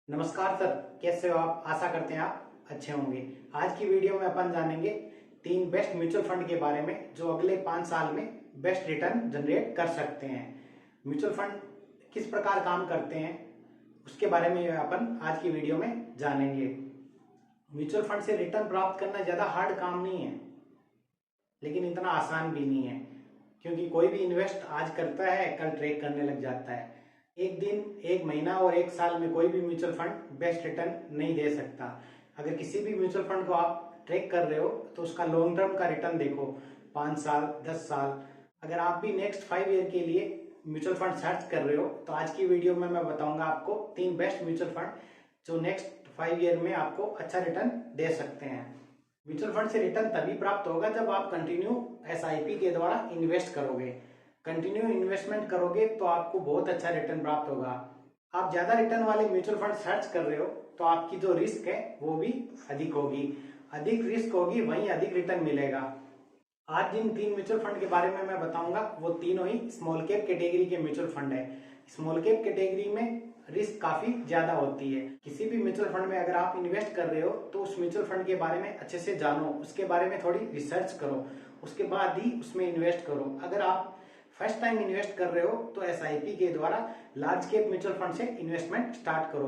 नमस्कार सर, कैसे हो आप? आशा करते हैं आप अच्छे होंगे। आज की वीडियो में अपन जानेंगे 3 बेस्ट म्यूचुअल फंड के बारे में जो अगले 5 साल में बेस्ट रिटर्न जनरेट कर सकते हैं। म्यूचुअल फंड किस प्रकार काम करते हैं उसके बारे में अपन आज की वीडियो में जानेंगे। म्यूचुअल फंड से रिटर्न प्राप्त करना ज़्यादा हार्ड काम नहीं है, लेकिन इतना आसान भी नहीं है, क्योंकि कोई भी इन्वेस्ट आज करता है कल ट्रेक करने लग जाता है। एक दिन, एक महीना और एक साल में कोई भी म्यूचुअल फंड बेस्ट रिटर्न नहीं दे सकता। अगर किसी भी म्यूचुअल फंड को आप ट्रेक कर रहे हो तो उसका लॉन्ग टर्म का रिटर्न देखो, 5 साल, 10 साल। अगर आप भी नेक्स्ट 5 ईयर के लिए म्यूचुअल फंड सर्च कर रहे हो तो आज की वीडियो में मैं बताऊंगा आपको 3 बेस्ट म्यूचुअल फंड जो नेक्स्ट 5 ईयर में आपको अच्छा रिटर्न दे सकते हैं। म्यूचुअल फंड से रिटर्न तभी प्राप्त होगा जब आप कंटिन्यू एसआईपी के द्वारा इन्वेस्ट करोगे। कंटिन्यू इन्वेस्टमेंट करोगे तो आपको बहुत अच्छा रिटर्न प्राप्त होगा। आप ज्यादा रिटर्न वाले म्यूचुअल फंड सर्च कर रहे हो तो आपकी जो रिस्क है वो भी अधिक होगी। अधिक रिस्क होगी वहीं अधिक रिटर्न मिलेगा। आज जिन 3 म्यूचुअल फंड के बारे में मैं बताऊंगा वो तीनों ही स्मॉल कैप कैटेगरी के म्यूचुअल फंड है। स्मॉल कैप कैटेगरी में रिस्क काफी ज्यादा होती है। किसी भी म्यूचुअल फंड में अगर आप इन्वेस्ट कर रहे हो तो उस म्यूचुअल फंड के बारे में अच्छे से जानो, उसके बारे में थोड़ी रिसर्च करो, उसके बाद ही उसमें इन्वेस्ट करो। अगर आप फर्स्ट टाइम इन्वेस्ट कर रहे हो तो एसआईपी के द्वारा लार्ज कैप म्यूचुअल फंड से इन्वेस्टमेंट स्टार्ट करो।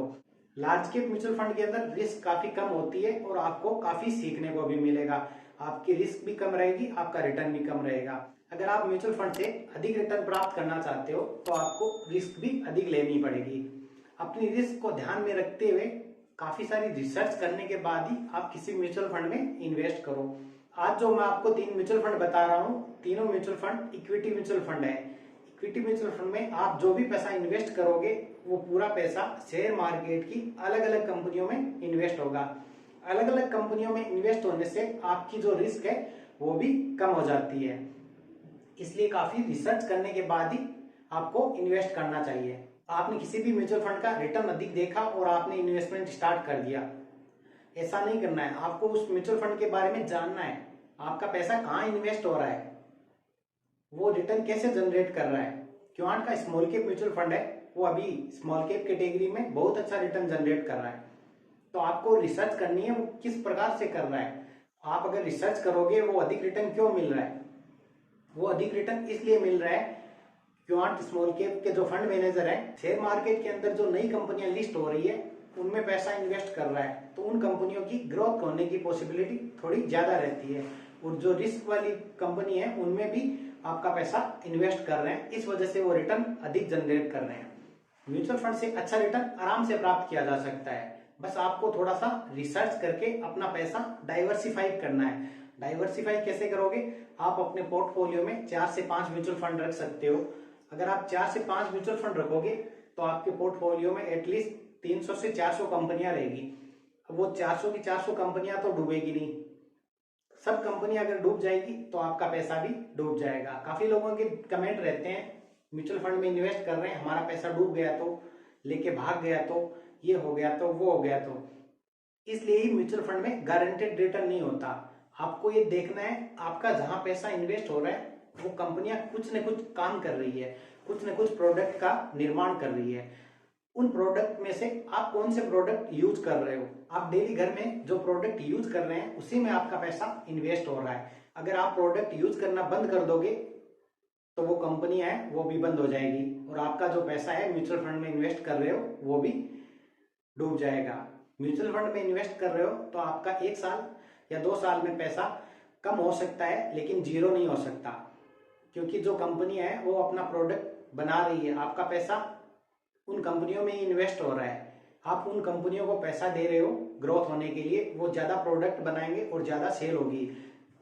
लार्ज कैप म्यूचुअल फंड के अंदर रिस्क काफी कम होती है और आपको काफी सीखने को भी मिलेगा। आपकी रिस्क भी कम रहेगी, आपका रिटर्न भी कम रहेगा। अगर आप म्यूचुअल फंड से अधिक रिटर्न प्राप्त करना चाहते हो तो आपको रिस्क भी अधिक लेनी पड़ेगी। अपनी रिस्क को ध्यान में रखते हुए काफी सारी रिसर्च करने के बाद ही आप किसी म्यूचुअल फंड में इन्वेस्ट करो। आज जो मैं आपको 3 म्यूचुअल फंड बता रहा हूँ, तीनों mutual fund equity mutual fund है। इक्विटी म्यूचुअल फंड में आप जो भी पैसा इन्वेस्ट करोगे वो पूरा पैसा शेयर मार्केट की अलग अलग कंपनियों में इन्वेस्ट होगा। अलग अलग कंपनियों में इन्वेस्ट होने से आपकी जो रिस्क है वो भी कम हो जाती है। इसलिए काफी रिसर्च करने के बाद ही आपको इन्वेस्ट करना चाहिए। आपने किसी भी म्यूचुअल फंड का रिटर्न अधिक देखा और आपने इन्वेस्टमेंट स्टार्ट कर दिया, ऐसा नहीं करना है। आपको उस म्यूचुअल फंड के बारे में जानना है, आपका पैसा कहाँ इन्वेस्ट हो रहा है, वो रिटर्न कैसे जनरेट कर रहा है। क्योंकि का स्मॉल कैप म्यूचुअल फंड है, वो अभी स्मॉल कैप कैटेगरी में बहुत अच्छा रिटर्न जनरेट कर रहा है। तो आपको रिसर्च करनी है वो किस प्रकार से कर रहा है। आप अगर रिसर्च करोगे वो अधिक रिटर्न क्यों मिल रहा है, वो अधिक रिटर्न इसलिए मिल रहा है क्योंकि स्मॉल कैप के जो फंड मैनेजर है शेयर मार्केट के अंदर जो नई कंपनियां लिस्ट हो रही है उनमें पैसा इन्वेस्ट कर रहा है, तो उन कंपनियों की ग्रोथ होने की पॉसिबिलिटी थोड़ी ज्यादा रहती है। और जो रिस्क वाली कंपनी है उनमें भी आपका पैसा इन्वेस्ट कर रहे हैं, इस वजह से वो रिटर्न अधिक जनरेट कर रहे हैं। म्यूचुअल फंड से अच्छा रिटर्न आराम से प्राप्त किया जा सकता है। बस आपको थोड़ा सा रिसर्च करके अपना पैसा डाइवर्सिफाई करना है। डाइवर्सिफाई कैसे करोगे? आप अपने पोर्टफोलियो में 4 से 5 म्यूचुअल फंड रख सकते हो। अगर आप 4 से 5 म्यूचुअल फंड रखोगे तो आपके पोर्टफोलियो में एटलीस्ट 300 से 400 कंपनियां रहेगी। वो 400 की 400 कंपनियां तो डूबेगी नहीं, सब कंपनियां अगर डूब जाएगी तो आपका पैसा भी डूब जाएगा। काफी लोगों के कमेंट रहते हैं म्यूचुअल फंड में इन्वेस्ट कर रहे हैं, हमारा पैसा डूब गया तो, लेके भाग गया तो, ये हो गया तो, वो हो गया तो। इसलिए ही म्यूचुअल फंड में गारंटेड रिटर्न नहीं होता। आपको ये देखना है आपका जहां पैसा इन्वेस्ट हो रहा है वो कंपनियां कुछ न कुछ काम कर रही है, कुछ न कुछ प्रोडक्ट का निर्माण कर रही है। उन प्रोडक्ट में से आप कौन से प्रोडक्ट यूज कर रहे हो, आप डेली घर में जो प्रोडक्ट यूज कर रहे हैं उसी में आपका पैसा इन्वेस्ट हो रहा है। अगर आप प्रोडक्ट यूज करना बंद कर दोगे तो वो कंपनी है वो भी बंद हो जाएगी और आपका जो पैसा है म्यूचुअल फंड में इन्वेस्ट कर रहे हो वो भी डूब जाएगा। म्यूचुअल फंड में इन्वेस्ट कर रहे हो तो आपका 1 साल या 2 साल में पैसा कम हो सकता है, लेकिन जीरो नहीं हो सकता, क्योंकि जो कंपनी है वो अपना प्रोडक्ट बना रही है। आपका पैसा उन कंपनियों में इन्वेस्ट हो रहा है, आप उन कंपनियों को पैसा दे रहे हो ग्रोथ होने के लिए। वो ज्यादा प्रोडक्ट बनाएंगे और ज्यादा सेल होगी,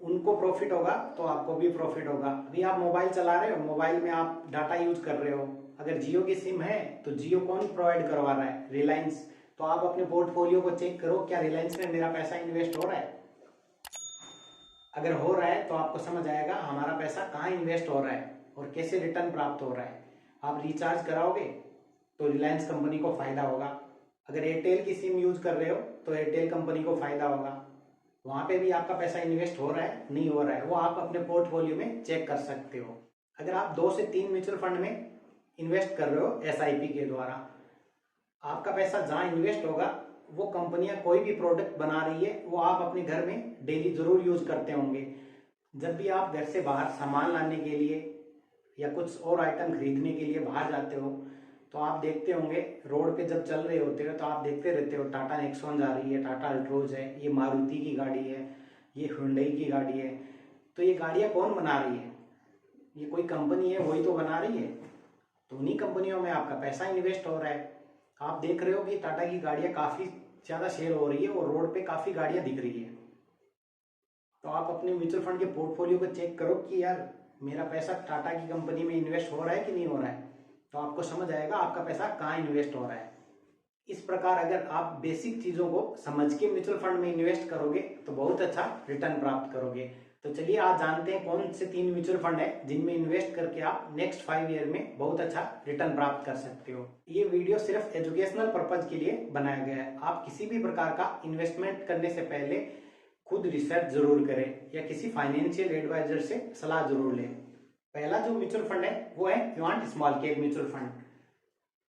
उनको प्रॉफिट होगा तो आपको भी प्रॉफिट होगा। अभी आप मोबाइल चला रहे हो, मोबाइल में आप डाटा यूज कर रहे हो, अगर जियो की सिम है तो जियो कौन प्रोवाइड करवा रहा है? रिलायंस। तो आप अपने पोर्टफोलियो को चेक करो, क्या रिलायंस में मेरा पैसा इन्वेस्ट हो रहा है? अगर हो रहा है तो आपको समझ आएगा हमारा पैसा कहाँ इन्वेस्ट हो रहा है और कैसे रिटर्न प्राप्त हो रहा है। आप रिचार्ज कराओगे तो रिलायंस कंपनी को फायदा होगा। अगर एयरटेल की सिम यूज कर रहे हो तो एयरटेल कंपनी को फायदा होगा। वहां पे भी आपका पैसा इन्वेस्ट हो रहा है, नहीं हो रहा है, वो आप अपने पोर्टफोलियो में चेक कर सकते हो। अगर आप 2 से 3 म्यूचुअल फंड में इन्वेस्ट कर रहे हो एसआईपी के द्वारा, आपका पैसा जहां इन्वेस्ट होगा वो कंपनियां कोई भी प्रोडक्ट बना रही है वो आप अपने घर में डेली जरूर यूज करते होंगे। जब भी आप घर से बाहर सामान लाने के लिए या कुछ और आइटम खरीदने के लिए बाहर जाते हो तो आप देखते होंगे रोड पे जब चल रहे होते हो तो आप देखते रहते हो टाटा नेक्सॉन जा रही है, टाटा अल्ट्रोज है, ये मारुति की गाड़ी है, ये हुंडई की गाड़ी है। तो ये गाड़ियां कौन बना रही है? ये कोई कंपनी है वही तो बना रही है। तो उन्हीं कंपनियों में आपका पैसा इन्वेस्ट हो रहा है। आप देख रहे हो कि टाटा की गाड़ियां काफी ज्यादा सेल हो रही है और रोड पे काफी गाड़ियां दिख रही है। तो आप अपने म्यूचुअल फंड के पोर्टफोलियो को चेक करो कि यार मेरा पैसा टाटा की कंपनी में इन्वेस्ट हो रहा है कि नहीं हो रहा है। तो आपको समझ आएगा आपका पैसा कहाँ इन्वेस्ट हो रहा है। इस प्रकार अगर आप बेसिक चीजों को समझ के म्यूचुअल फंड में इन्वेस्ट करोगे तो बहुत अच्छा रिटर्न प्राप्त करोगे। तो चलिए आज जानते हैं कौन से 3 म्यूचुअल फंड है जिनमें इन्वेस्ट करके आप नेक्स्ट 5 ईयर में बहुत अच्छा रिटर्न प्राप्त कर सकते हो। ये वीडियो सिर्फ एजुकेशनल पर्पज के लिए बनाया गया है। आप किसी भी प्रकार का इन्वेस्टमेंट करने से पहले खुद रिसर्च जरूर करें या किसी फाइनेंशियल एडवाइजर से सलाह जरूर लें। पहला जो म्यूचुअल फंड है वो है quant small cap mutual fund.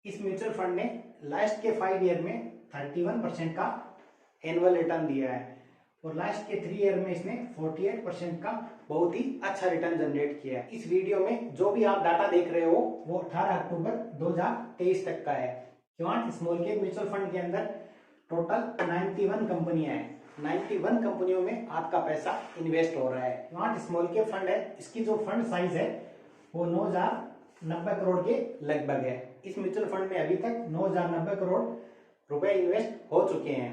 इस म्यूचुअल फंड ने लास्ट के 5 ईयर में 31% का एनुअल रिटर्न दिया है और लास्ट के 3 ईयर में इसने 48% का बहुत ही अच्छा रिटर्न जनरेट किया है। इस वीडियो में जो भी आप डाटा देख रहे हो वो 18 अक्टूबर 2023 तक का है। Quant small cap mutual fund के अंदर टोटल 91 कंपनियां हैं। 91 कंपनियों में आपका पैसा इन्वेस्ट हो रहा है। क्वांट स्मॉल कैप फंड है, इसकी जो फंड साइज है वो 9,090 करोड़ के लगभग है। इस म्यूचुअल फंड में अभी तक 9,090 करोड़ रुपए इन्वेस्ट हो चुके हैं।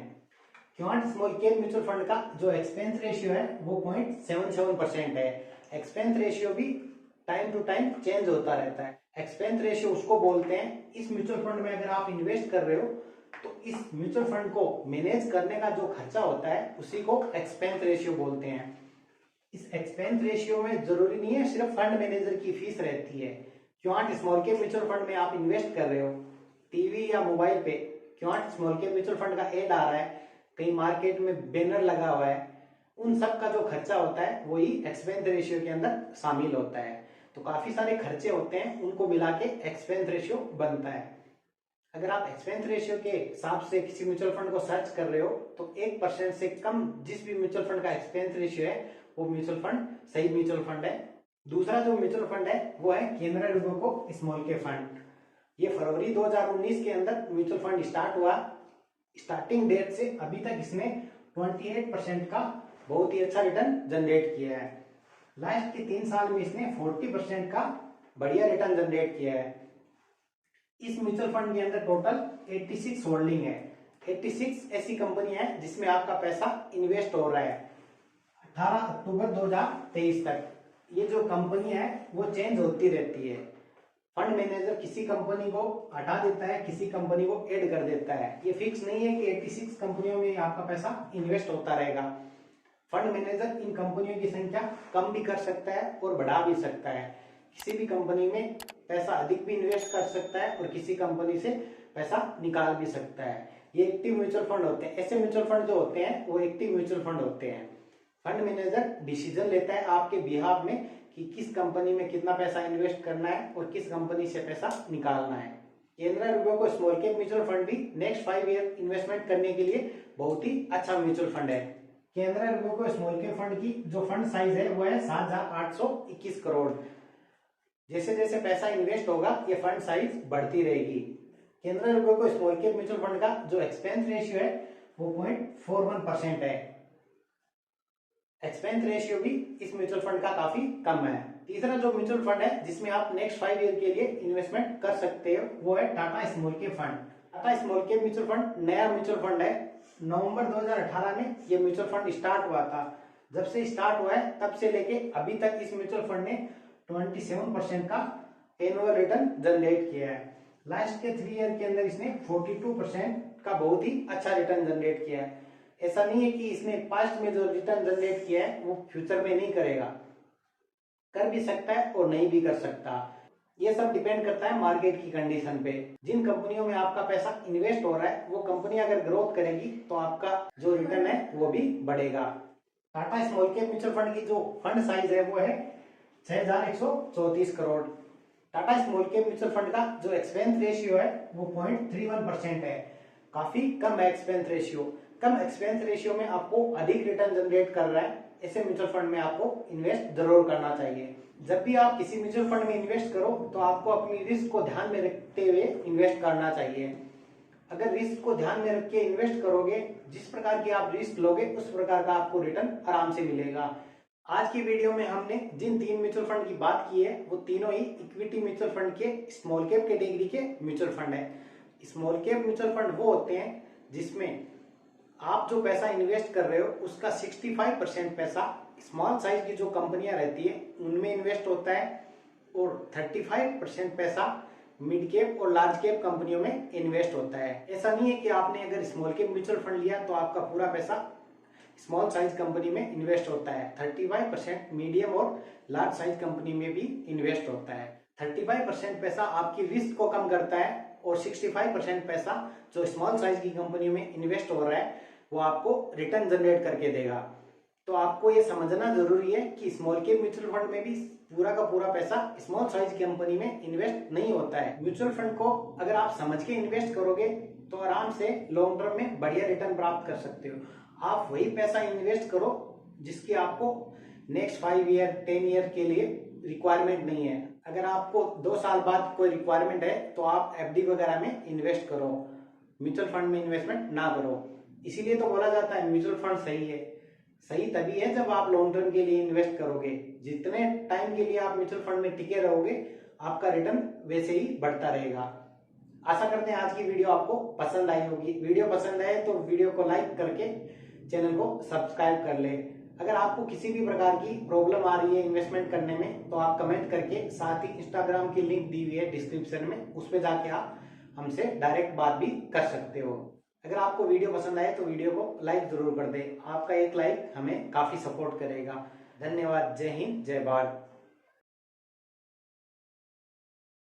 Quant small cap mutual fund का जो एक्सपेंस रेशियो है वो 0.77% है। एक्सपेंस रेशियो भी टाइम टू टाइम चेंज होता रहता है। एक्सपेंस रेशियो उसको बोलते हैं, इस म्यूचुअल फंड में अगर आप इन्वेस्ट कर रहे हो तो इस म्यूचुअल फंड को मैनेज करने का जो खर्चा होता है उसी को एक्सपेंस रेशियो बोलते हैं। इस एक्सपेंस रेशियो में जरूरी नहीं है सिर्फ फंड मैनेजर की फीस रहती है। Quant small cap mutual fund में आप इन्वेस्ट कर रहे हो, टीवी या मोबाइल पे quant small cap mutual fund का एड आ रहा है, कहीं मार्केट में बैनर लगा हुआ है, उन सब का जो खर्चा होता है वही एक्सपेंस रेशियो के अंदर शामिल होता है। तो काफी सारे खर्चे होते हैं, उनको मिला के एक्सपेंस रेशियो बनता है। अगर आप एक्सपेंस रेशियो के हिसाब से किसी म्यूचुअल फंड को सर्च कर रहे हो तो 1% से कम जिस भी म्यूचुअल फंड का एक्सपेंस रेशियो है वो म्यूचुअल फंड सही म्यूचुअल फंड है। दूसरा जो म्यूचुअल फंड है वो है केनरा रुको स्मॉल कैप फंड। ये फरवरी 2019 के अंदर म्यूचुअल फंड स्टार्ट हुआ। स्टार्टिंग डेट से अभी तक इसने 28% का बहुत ही अच्छा रिटर्न जनरेट किया है। लास्ट के 3 साल में इसने 40% का बढ़िया रिटर्न जनरेट किया है। इस म्यूचुअल फंड के अंदर टोटल 86 होल्डिंग है। 86 ऐसी कंपनी है जिसमें आपका पैसा इन्वेस्ट हो रहा है 18 अक्टूबर 2023 तक। ये जो कंपनी है वो चेंज होती रहती है। फंड मैनेजर किसी कंपनी को हटा देता है, किसी कंपनी को ऐड कर देता है। ये फिक्स नहीं है कि 86 कंपनियों में आपका पैसा इन्वेस्ट होता रहेगा। फंड मैनेजर इन कंपनियों की संख्या कम भी कर सकता है और बढ़ा भी सकता है। किसी भी कंपनी में पैसा अधिक भी इन्वेस्ट कर सकता है और किसी कंपनी से पैसा निकाल भी सकता है। ये एक्टिव म्यूचुअल फंड होते हैं। ऐसे म्यूचुअल फंड जो होते हैं वो एक्टिव म्यूचुअल फंड होते हैं। फंड मैनेजर डिसीजन लेता है आपके बिहाफ में कि किस कंपनी में कितना पैसा इन्वेस्ट करना है और किस कंपनी से पैसा निकालना है। केनरा रुको स्मॉल कैप म्यूचुअल फंड भी नेक्स्ट 5 ईयर इन्वेस्टमेंट करने के लिए बहुत ही अच्छा म्यूचुअल फंड है। केनरा रुको स्मॉल कैप फंड की जो फंड साइज है वो है 7,821 करोड़। जैसे जैसे पैसा इन्वेस्ट होगा ये फंड साइज बढ़ती रहेगी। केनरा रुको स्मॉल कैप म्यूचुअल फंड का जो एक्सपेंस रेशियो है वो 0.41% है। एक्सपेंस रेशियो भी इस म्यूचुअल फंड का काफी कम है। तीसरा जो म्यूचुअल फंड है जिसमें आप नेक्स्ट 5 ईयर के लिए इन्वेस्टमेंट कर सकते हो वो है Tata small cap fund. Tata small cap mutual fund नया म्यूचुअल फंड है। नवंबर 2018 में ये म्यूचुअल फंड स्टार्ट हुआ था। जब से स्टार्ट हुआ है तब से लेके अभी तक इस म्यूचुअल फंड ने 27% का एनुअल रिटर्न जनरेट किया है। लास्ट के 3 ईयर के अंदर इसने 42% का बहुत ही अच्छा रिटर्न जनरेट किया है। ऐसा नहीं है कि इसने पास्ट में जो रिटर्न जनरेट किया है वो फ्यूचर में नहीं करेगा, कर भी सकता है और नहीं भी कर सकता। ये सब डिपेंड करता है मार्केट की कंडीशन पे। जिन कंपनियों में आपका पैसा इन्वेस्ट हो रहा है वो कंपनी अगर ग्रोथ करेगी तो आपका जो रिटर्न है वो भी बढ़ेगा। Tata small cap mutual fund की जो फंड साइज है वो है 6,134 crore. Tata small cap mutual fund का जो एक्सपेंस रेशियो है वो 0.31% है। काफी कम है एक्सपेंस रेशियो। कम एक्सपेंस रेशियो में आपको अधिक रिटर्न जनरेट कर रहा है, ऐसे म्यूचुअल फंड में आपको इन्वेस्ट जरूर करना चाहिए। जब भी आप किसी म्यूचुअल फंड में इन्वेस्ट करो तो आपको अपनी रिस्क को ध्यान में रखते हुए इन्वेस्ट करना चाहिए। अगर रिस्क को ध्यान में रख के इन्वेस्ट करोगे, जिस प्रकार की आप रिस्क लोगे उस प्रकार का आपको रिटर्न आराम से मिलेगा। आज की वीडियो में हमने जिन 3 म्यूचुअल फंड की बात की है वो तीनों ही इक्विटी म्यूचुअल फंड के स्मॉल कैप कैटेगरी के म्यूचुअल फंड है। स्मॉल कैप म्यूचुअल फंड वो होते हैं जिसमें आप जो पैसा इन्वेस्ट कर रहे हो उसका 65% पैसा स्मॉल साइज की जो कंपनियां रहती है उनमें इन्वेस्ट होता है और 35% पैसा मिड कैप और लार्ज कैप कंपनियों में इन्वेस्ट होता है। ऐसा नहीं है कि आपने अगर स्मॉल कैप म्यूचुअल फंड लिया तो आपका पूरा पैसा स्मॉल साइज कंपनी में इन्वेस्ट होता है। 35% मीडियम और लार्ज साइज कंपनी में भी इन्वेस्ट होता है। 35% पैसा आपकी रिस्क को कम करता है और 65% पैसा जो स्मॉल साइज की कंपनी में इन्वेस्ट हो रहा है वो आपको रिटर्न जनरेट करके देगा। तो आपको ये समझना जरूरी है कि स्मॉल कैप म्यूचुअल फंड में भी पूरा का पूरा पैसा स्मॉल साइज कंपनी में इन्वेस्ट नहीं होता है। म्यूचुअल फंड को अगर आप समझ के इन्वेस्ट करोगे तो आराम से लॉन्ग टर्म में बढ़िया रिटर्न प्राप्त कर सकते हो। आप वही पैसा इन्वेस्ट करो जिसकी आपको नेक्स्ट 5 ईयर 10 ईयर के लिए रिक्वायरमेंट नहीं है। अगर आपको 2 साल बाद कोई रिक्वायरमेंट है तो आप एफडी वगैरह में इन्वेस्ट करो, म्यूचुअल फंड में इन्वेस्टमेंट ना करो। इसीलिए तो बोला जाता है म्यूचुअल फंड सही है। सही तभी है जब आप लॉन्ग टर्म के लिए इन्वेस्ट करोगे। जितने टाइम के लिए आप म्यूचुअल फंड में टिके रहोगे आपका रिटर्न वैसे ही बढ़ता रहेगा। आशा करते हैं आज की वीडियो आपको पसंद आई होगी। वीडियो पसंद आए तो वीडियो को लाइक करके चैनल को सब्सक्राइब कर ले। अगर आपको किसी भी प्रकार की प्रॉब्लम आ रही है इन्वेस्टमेंट करने में तो आप कमेंट करके, साथ ही इंस्टाग्राम की लिंक दी हुई है डिस्क्रिप्शन में, उस पर जाके आप हमसे डायरेक्ट बात भी कर सकते हो। अगर आपको वीडियो पसंद आए तो वीडियो को लाइक जरूर कर दे। आपका एक लाइक हमें काफी सपोर्ट करेगा। धन्यवाद। जय हिंद, जय भारत।